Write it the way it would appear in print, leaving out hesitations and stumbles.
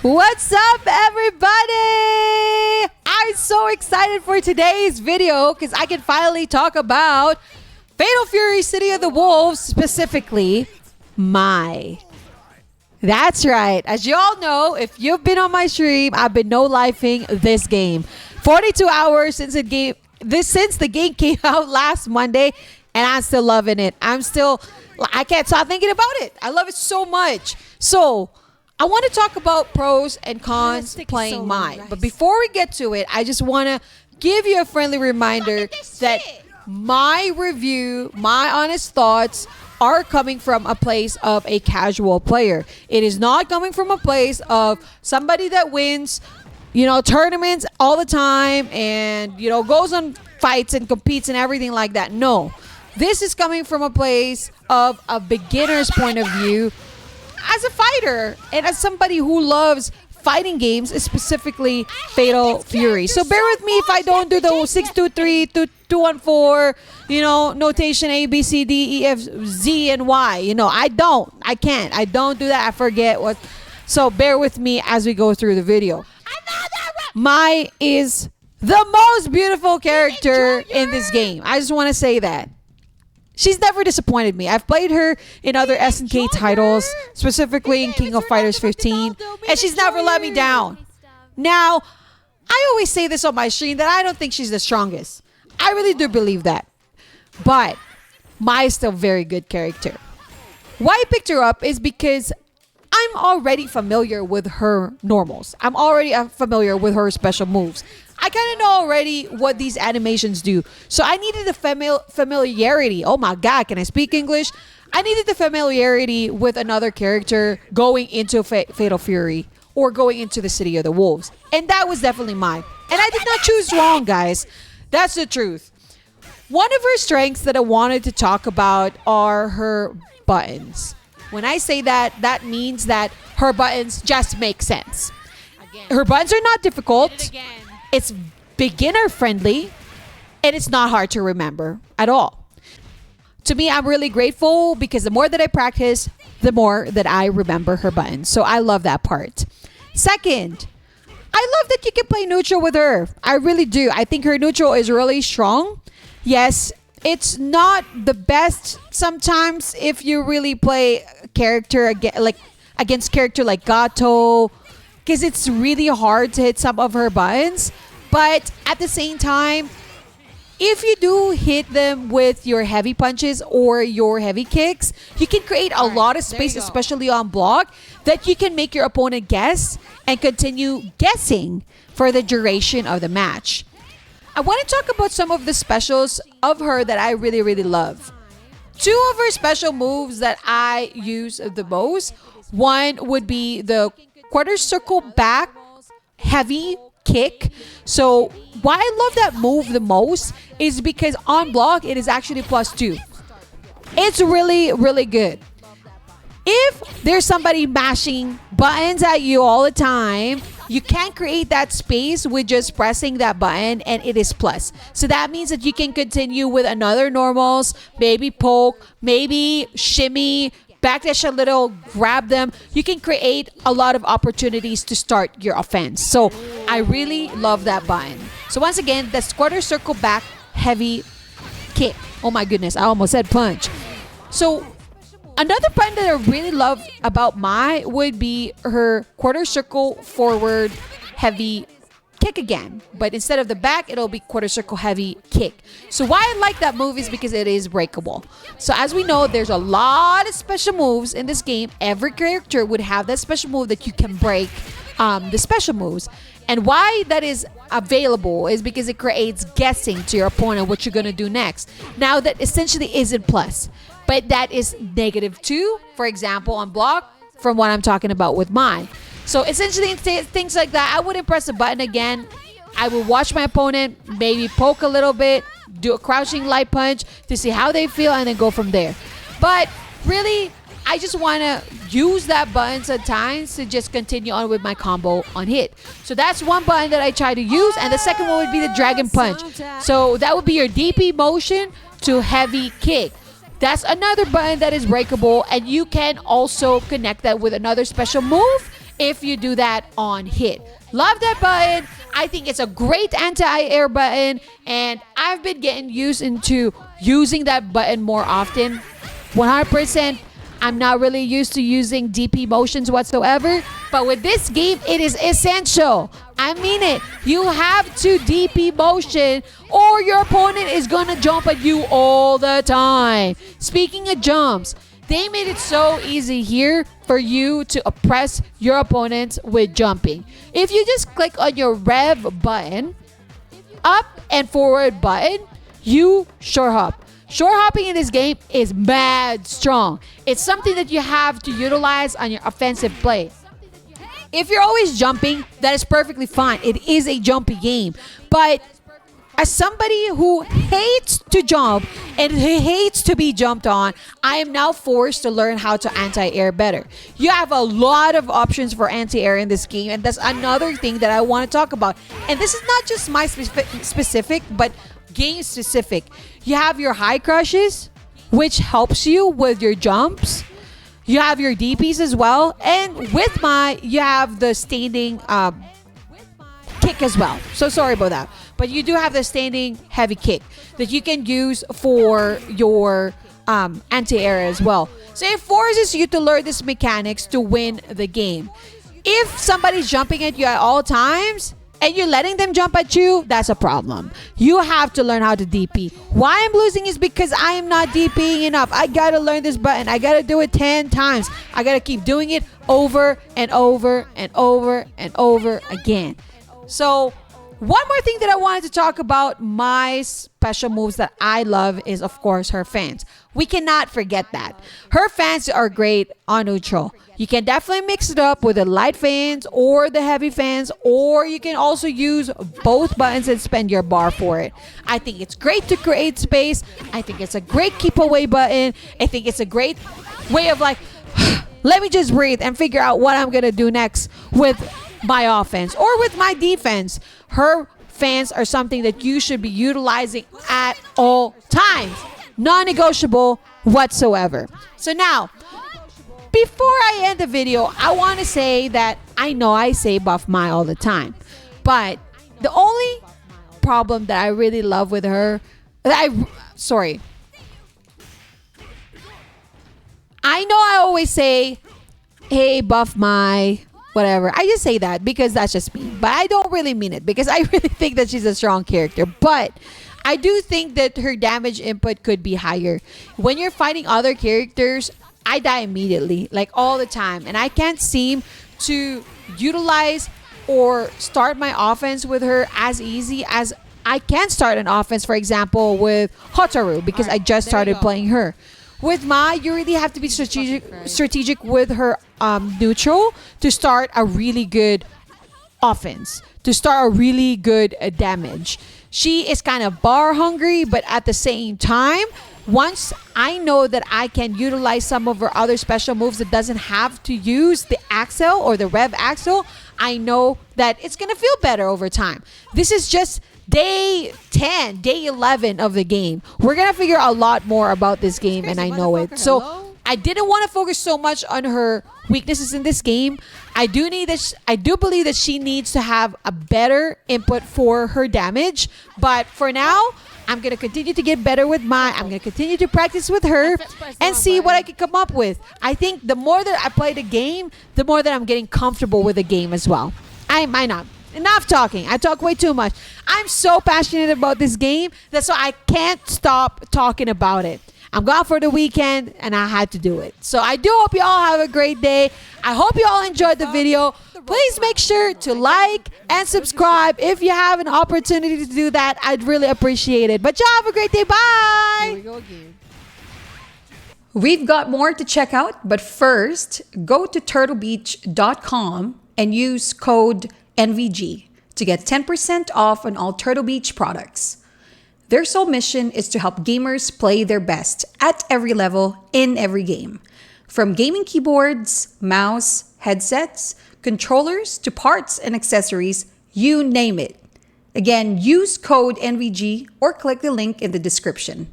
What's up, everybody? I'm so excited for today's video because I can finally talk about Fatal Fury City of the Wolves, specifically MAI. That's right. As you all know, if you've been on my stream, I've been no-lifing this game. 42 hours since the game came out last Monday, and I'm still loving it. I can't stop thinking about it. I love it so much. So I want to talk about pros and cons playing MAI. But before we get to it, I just want to give you a friendly reminder that my review, my honest thoughts are coming from a place of a casual player. It is not coming from a place of somebody that wins, tournaments all the time and, goes on fights and competes and everything like that. No, this is coming from a place of a beginner's point of view as a fighter and as somebody who loves fighting games, specifically Fatal Fury. So bear with me if I don't do the 623 214, notation A, B, C, D, E, F, Z, and Y. I don't do that. I forget what. So bear with me as we go through the video. MAI is the most beautiful character in this game. I just want to say that. She's never disappointed me. I've played her in other SNK titles, specifically in King of Fighters 15, and she's never let me down. Now, I always say this on my stream that I don't think she's the strongest. I really do believe that. But MAI is still a very good character. Why I picked her up is because I'm already familiar with her normals. I'm already familiar with her special moves. I kind of know already what these animations do. So I needed the familiarity. Oh my God, can I speak English? I needed the familiarity with another character going into Fatal Fury or going into the City of the Wolves. And that was definitely MAI. And I did not choose wrong, guys. That's the truth. One of her strengths that I wanted to talk about are her buttons. When I say that, that means that her buttons just make sense. Her buttons are not difficult. It's beginner friendly, and it's not hard to remember at all. To me, I'm really grateful because the more that I practice, the more that I remember her buttons. So I love that part. Second, I love that you can play neutral with her. I really do. I think her neutral is really strong. Yes, it's not the best sometimes if you really play character against character like cotw, because it's really hard to hit some of her buttons. But at the same time, if you do hit them with your heavy punches or your heavy kicks, you can create a lot of space, especially on block, that you can make your opponent guess and continue guessing for the duration of the match. I want to talk about some of the specials of her that I really, really love. Two of her special moves that I use the most. One would be the quarter circle back heavy kick. So why I love that move the most is because on block it is actually +2. It's really, really good. If there's somebody mashing buttons at you all the time, you can't create that space with just pressing that button, and it is plus. So that means that you can continue with another normals, maybe poke, maybe shimmy, backdash a little, grab them. You can create a lot of opportunities to start your offense. So I really love that button. So once again, that's quarter circle back heavy kick. Oh my goodness, I almost said punch. So another button that I really love about MAI would be her quarter circle forward heavy kick again. But instead of the back, it'll be quarter circle heavy kick. So why I like that move is because it is breakable. So as we know, there's a lot of special moves in this game. Every character would have that special move that you can break the special moves. And why that is available is because it creates guessing to your opponent what you're going to do next. Now that essentially isn't plus, but that is -2, for example, on block from what I'm talking about with MAI. So essentially things like that, I wouldn't press the button again. I would watch my opponent, maybe poke a little bit, do a crouching light punch to see how they feel, and then go from there. But really, I just want to use that button sometimes to just continue on with my combo on hit. So that's one button that I try to use, and the second one would be the dragon punch. So that would be your DP motion to heavy kick. That's another button that is breakable, and you can also connect that with another special move if you do that on hit. Love that button. I think it's a great anti-air button, and I've been getting used into using that button more often. 100%. I'm not really used to using DP motions whatsoever, but with this game, it is essential. I mean it. You have to DP motion or your opponent is gonna jump at you all the time. Speaking of jumps, they made it so easy here for you to oppress your opponents with jumping. If you just click on your rev button, up and forward button, you short hop. Short hopping in this game is mad strong. It's something that you have to utilize on your offensive play. If you're always jumping, that is perfectly fine. It is a jumpy game. But as somebody who hates to jump and who hates to be jumped on, I am now forced to learn how to anti-air better. You have a lot of options for anti-air in this game, and that's another thing that I want to talk about. And this is not just my specific, but game specific. You have your high crushes, which helps you with your jumps. You have your DPs as well, and with you have the standing kick as well. So sorry about that, but you do have the standing heavy kick that you can use for your anti-air as well. So it forces you to learn these mechanics to win the game. If somebody's jumping at you at all times and you're letting them jump at you, that's a problem. You have to learn how to DP. Why I'm losing is because I am not DPing enough. I gotta learn this button. I gotta do it 10 times. I gotta keep doing it over and over and over and over again. So one more thing that I wanted to talk about my special moves that I love is, of course, her fans. We cannot forget that. Her fans are great on neutral. You can definitely mix it up with the light fans or the heavy fans, or you can also use both buttons and spend your bar for it. I think it's great to create space. I think it's a great keep away button. I think it's a great way of like, let me just breathe and figure out what I'm going to do next with my offense or with my defense. Her fans are something that you should be utilizing at all times. Non-negotiable whatsoever. So now, before I end the video, I want to say that I know I say buff Mai all the time, but the only problem that I really love with her, I know I always say, hey, buff Mai, whatever. I just say that because that's just me, but I don't really mean it because I really think that she's a strong character. But I do think that her damage input could be higher. When you're fighting other characters, I die immediately, like all the time, and I can't seem to utilize or start my offense with her as easy as I can start an offense, for example, with Hotaru, because I just started playing her. With Mai, you really have to be strategic with her neutral to start a really good offense, to start a really good damage. She is kind of bar hungry, but at the same time, once I know that I can utilize some of her other special moves that doesn't have to use the Axel or the Rev Axel, I know that it's going to feel better over time. This is just day 10, day 11 of the game. We're going to figure a lot more about this game, and I know it. So I didn't want to focus so much on her weaknesses in this game. I do believe that she needs to have a better input for her damage. But for now, I'm going to continue to get better with Mai. I'm going to continue to practice with her and see what I can come up with. I think the more that I play the game, the more that I'm getting comfortable with the game as well. I might not. Enough talking. I talk way too much. I'm so passionate about this game. That's why I can't stop talking about it. I'm gone for the weekend and I had to do it. So I do hope you all have a great day. I hope you all enjoyed the video. Please make sure to like and subscribe. If you have an opportunity to do that, I'd really appreciate it. But y'all have a great day. Bye. Here we go again. We've got more to check out, but first, go to turtlebeach.com and use code NVG to get 10% off on all Turtle Beach products. Their sole mission is to help gamers play their best at every level in every game. From gaming keyboards, mouse, headsets, controllers to parts and accessories, you name it. Again, use code NVG or click the link in the description.